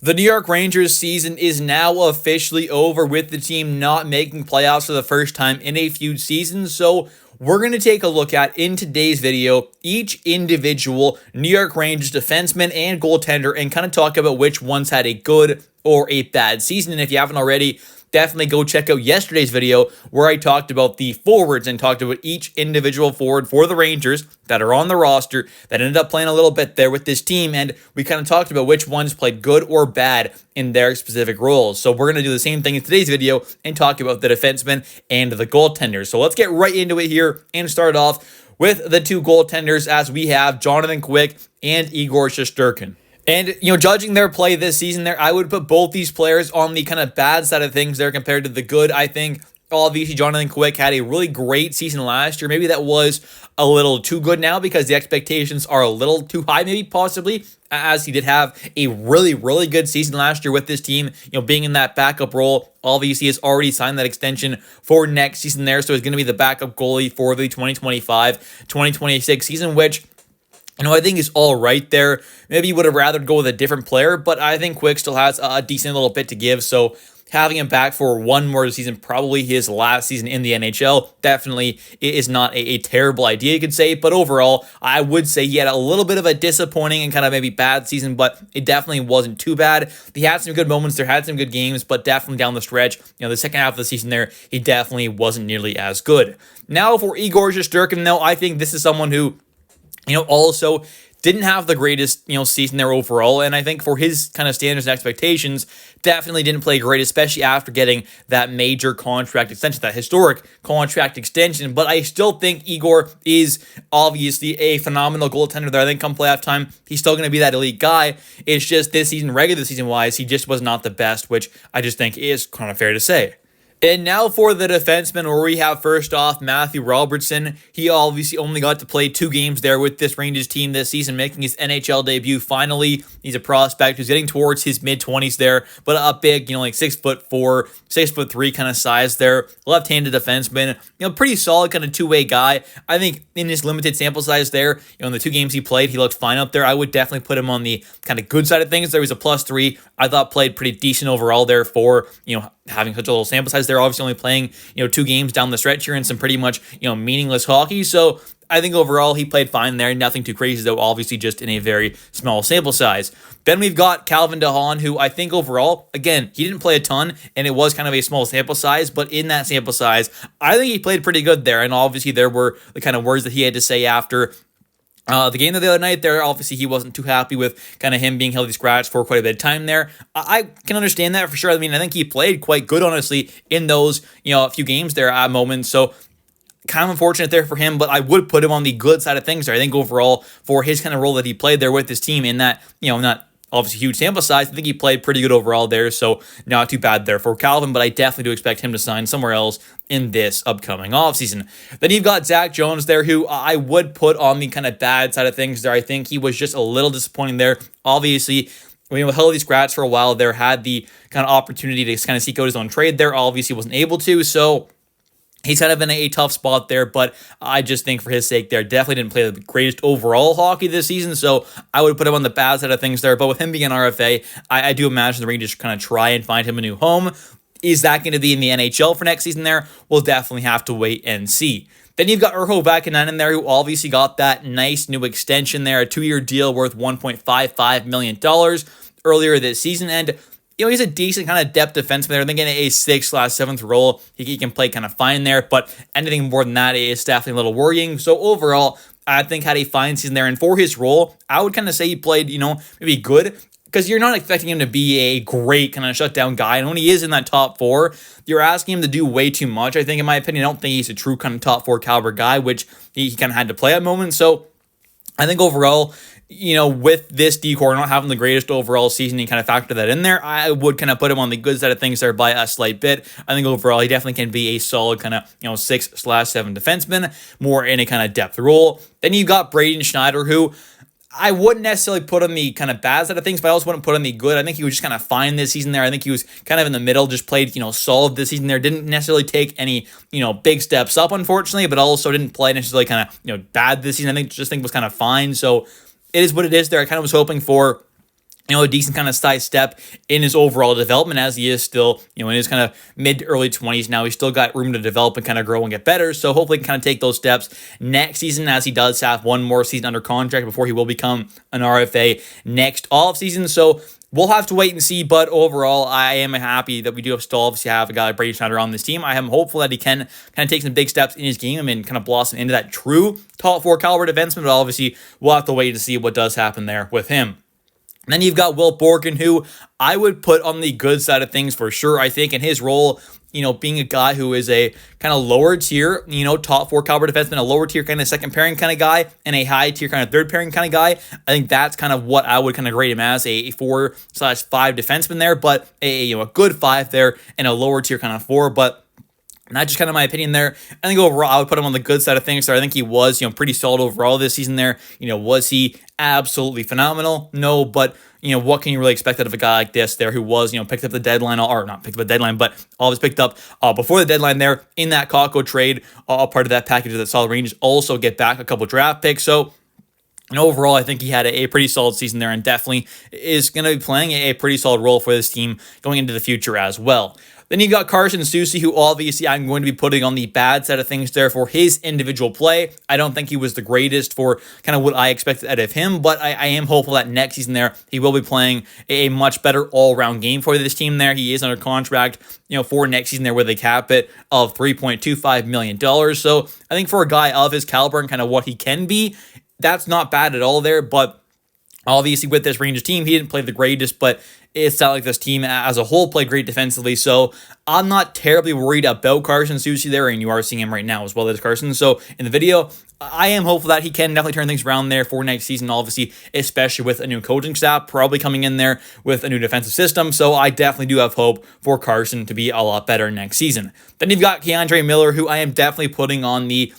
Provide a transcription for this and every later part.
The New York Rangers season is now officially over, with the team not making playoffs for the first time in a few seasons. So we're going to take a look at, in today's video, each individual New York Rangers defenseman and goaltender and kind of talk about which ones had a good or a bad season. And if you haven't already, definitely go check out yesterday's video where I talked about the forwards and talked about each individual forward for the Rangers that are on the roster that ended up playing a little bit there with this team. And we kind of talked about which ones played good or bad in their specific roles. So we're going to do the same thing in today's video and talk about the defensemen and the goaltenders. So let's get right into it here and start off with the two goaltenders, as we have Jonathan Quick and Igor Shesterkin. And, judging their play this season there, I would put both these players on the kind of bad side of things there compared to the good. I think, obviously, Jonathan Quick had a really great season last year. Maybe that was a little too good now because the expectations are a little too high, maybe, possibly, as he did have a really, really good season last year with this team, being in that backup role. Obviously, he has already signed that extension for next season there, so he's going to be the backup goalie for the 2025-2026 season, which I think is all right there. Maybe you would have rather go with a different player, but I think Quick still has a decent little bit to give. So having him back for one more season, probably his last season in the NHL, definitely is not a terrible idea, you could say. But overall, I would say he had a little bit of a disappointing and kind of maybe bad season, but it definitely wasn't too bad. He had some good moments there, had some good games, but definitely down the stretch, the second half of the season there, he definitely wasn't nearly as good. Now for Igor Shesterkin, though, I think this is someone who also didn't have the greatest, season there overall. And I think for his kind of standards and expectations, definitely didn't play great, especially after getting that major contract extension, that historic contract extension. But I still think Igor is obviously a phenomenal goaltender there. I think come playoff time, he's still going to be that elite guy. It's just this season, regular season wise, he just was not the best, which I just think is kind of fair to say. And now for the defenseman, where we have first off Matthew Robertson. He obviously only got to play 2 games there with this Rangers team this season, making his NHL debut finally. He's a prospect who's getting towards his mid-20s there, but a big, like 6'4", 6'3" kind of size there. Left-handed defenseman, pretty solid kind of two-way guy. I think in his limited sample size there, in the 2 games he played, he looked fine up there. I would definitely put him on the kind of good side of things. There was a +3. I thought played pretty decent overall there for, having such a little sample size. They're obviously only playing, 2 games down the stretch here and some pretty much, meaningless hockey. So I think overall he played fine there. Nothing too crazy, though, obviously just in a very small sample size. Then we've got Calvin DeHaan, who I think overall, again, he didn't play a ton, and it was kind of a small sample size, but in that sample size, I think he played pretty good there. And obviously there were the kind of words that he had to say after the game of the other night there. Obviously, he wasn't too happy with kind of him being healthy scratched for quite a bit of time there. I can understand that for sure. I mean, I think he played quite good, honestly, in those, a few games there at moments. So kind of unfortunate there for him, but I would put him on the good side of things there. I think overall, for his kind of role that he played there with his team in that, not obviously huge sample size, I think he played pretty good overall there, so not too bad there for Calvin, but I definitely do expect him to sign somewhere else in this upcoming offseason. Then you've got Zach Jones there, who I would put on the kind of bad side of things there. I think he was just a little disappointing there. Obviously, held these scratch for a while there, had the kind of opportunity to kind of seek out his own trade there. Obviously, wasn't able to, so he's kind of in a tough spot there, but I just think for his sake there, definitely didn't play the greatest overall hockey this season, so I would put him on the bad side of things there. But with him being an RFA, I do imagine the Rangers kind of try and find him a new home. Is that going to be in the NHL for next season there? We'll definitely have to wait and see. Then you've got Urho Vakanainen there, who obviously got that nice new extension there, a 2-year deal worth $1.55 million earlier this season, and he's a decent kind of depth defenseman there. I think in a 6/7th role, he can play kind of fine there, but anything more than that is definitely a little worrying. So overall, I think had a fine season there, and for his role, I would kind of say he played, maybe good, because you're not expecting him to be a great kind of shutdown guy, and when he is in that top 4, you're asking him to do way too much. I think, in my opinion, I don't think he's a true kind of top 4 caliber guy, which he kind of had to play at moments. So I think overall, with this decor not having the greatest overall season, you kind of factor that in there, I would kind of put him on the good side of things there by a slight bit. I think overall, he definitely can be a solid kind of, 6/7 defenseman, more in a kind of depth role. Then you've got Braden Schneider, who I wouldn't necessarily put on the kind of bad side of things, but I also wouldn't put on the good. I think he was just kind of fine this season there. I think he was kind of in the middle, just played, solid this season there. Didn't necessarily take any, big steps up, unfortunately, but also didn't play necessarily kind of, bad this season. I think was kind of fine. So it is what it is there. I kind of was hoping for a decent kind of size step in his overall development, as he is still, in his kind of mid to early 20s now. He's still got room to develop and kind of grow and get better. So hopefully he can kind of take those steps next season, as he does have one more season under contract before he will become an RFA next offseason. So we'll have to wait and see, but overall, I am happy that we do still obviously have a guy like Brady Schneider on this team. I am hopeful that he can kind of take some big steps in his game and kind of blossom into that true top 4 caliber defenseman, but obviously we'll have to wait to see what does happen there with him. And then you've got Will Borgen, who I would put on the good side of things for sure. I think in his role, being a guy who is a kind of lower tier, top 4 caliber defenseman, a lower tier kind of second pairing kind of guy, and a high tier kind of third pairing kind of guy. I think that's kind of what I would kind of grade him as, a 4/5 defenseman there, but a good 5 there and a lower tier kind of 4. But not just kind of my opinion there. I think overall I would put him on the good side of things. So I think he was, pretty solid overall this season there. Was he absolutely phenomenal? No, but what can you really expect out of a guy like this there who was, picked up the deadline, or not picked up the deadline, but always picked up before the deadline there in that Kakko trade, part of that package that saw the Rangers also get back a couple draft picks. So overall, I think he had a pretty solid season there and definitely is going to be playing a pretty solid role for this team going into the future as well. Then you got Carson Soucy, who obviously I'm going to be putting on the bad side of things there for his individual play. I don't think he was the greatest for kind of what I expected out of him, but I am hopeful that next season there, he will be playing a much better all-around game for this team there. He is under contract, for next season there with a cap hit of $3.25 million. So I think for a guy of his caliber and kind of what he can be, that's not bad at all there, but obviously with this Rangers team, he didn't play the greatest, but it's not like this team as a whole played great defensively. So I'm not terribly worried about Carson Soucy there, and you are seeing him right now as well as Carson. So in the video, I am hopeful that he can definitely turn things around there for next season, obviously, especially with a new coaching staff, probably coming in there with a new defensive system. So I definitely do have hope for Carson to be a lot better next season. Then you've got Keandre Miller, who I am definitely putting on the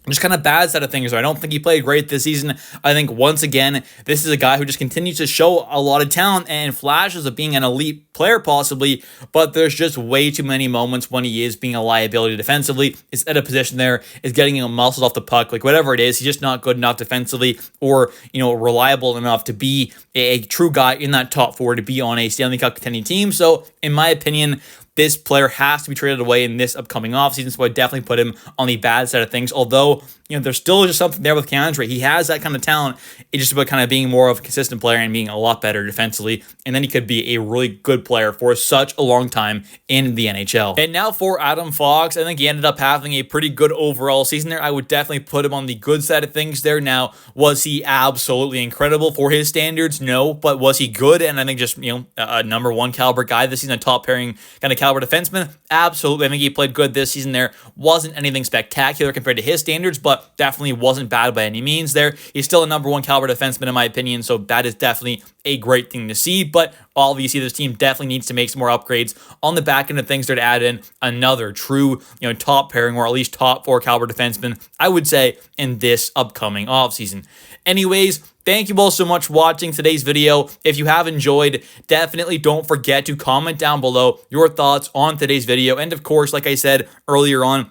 just kind of bad side of things. I don't think he played great this season. I think, once again, this is a guy who just continues to show a lot of talent and flashes of being an elite player possibly, but there's just way too many moments when he is being a liability defensively. Is at a position there, is getting muscles off the puck, like whatever it is, he's just not good enough defensively or, reliable enough to be a true guy in that top 4 to be on a Stanley Cup contending team. So, in my opinion, this player has to be traded away in this upcoming offseason, so I definitely put him on the bad side of things. Although, there's still just something there with Keandre. He has that kind of talent. It's just about kind of being more of a consistent player and being a lot better defensively. And then he could be a really good player for such a long time in the NHL. And now for Adam Fox, I think he ended up having a pretty good overall season there. I would definitely put him on the good side of things there. Now, was he absolutely incredible for his standards? No, but was he good? And I think just, a number 1 caliber guy this season, a top pairing kind of caliber defenseman? Absolutely. I think he played good this season there. Wasn't anything spectacular compared to his standards, but definitely wasn't bad by any means there. He's still a number 1 caliber defenseman in my opinion, so that is definitely a great thing to see. But obviously this team definitely needs to make some more upgrades on the back end of things there to add in another true, top pairing or at least top 4 caliber defenseman, I would say, in this upcoming offseason. Anyways, thank you all so much for watching today's video. If you have enjoyed, definitely don't forget to comment down below your thoughts on today's video. And of course, like I said earlier on,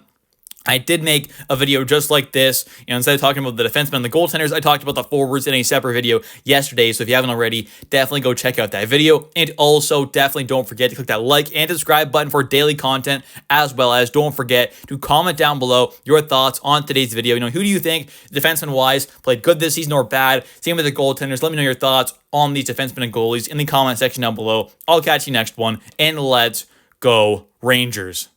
I did make a video just like this. Instead of talking about the defensemen and the goaltenders, I talked about the forwards in a separate video yesterday. So if you haven't already, definitely go check out that video. And also, definitely don't forget to click that like and subscribe button for daily content, as well as don't forget to comment down below your thoughts on today's video. Who do you think, defenseman-wise, played good this season or bad? Same with the goaltenders. Let me know your thoughts on these defensemen and goalies in the comment section down below. I'll catch you next one, and let's go Rangers.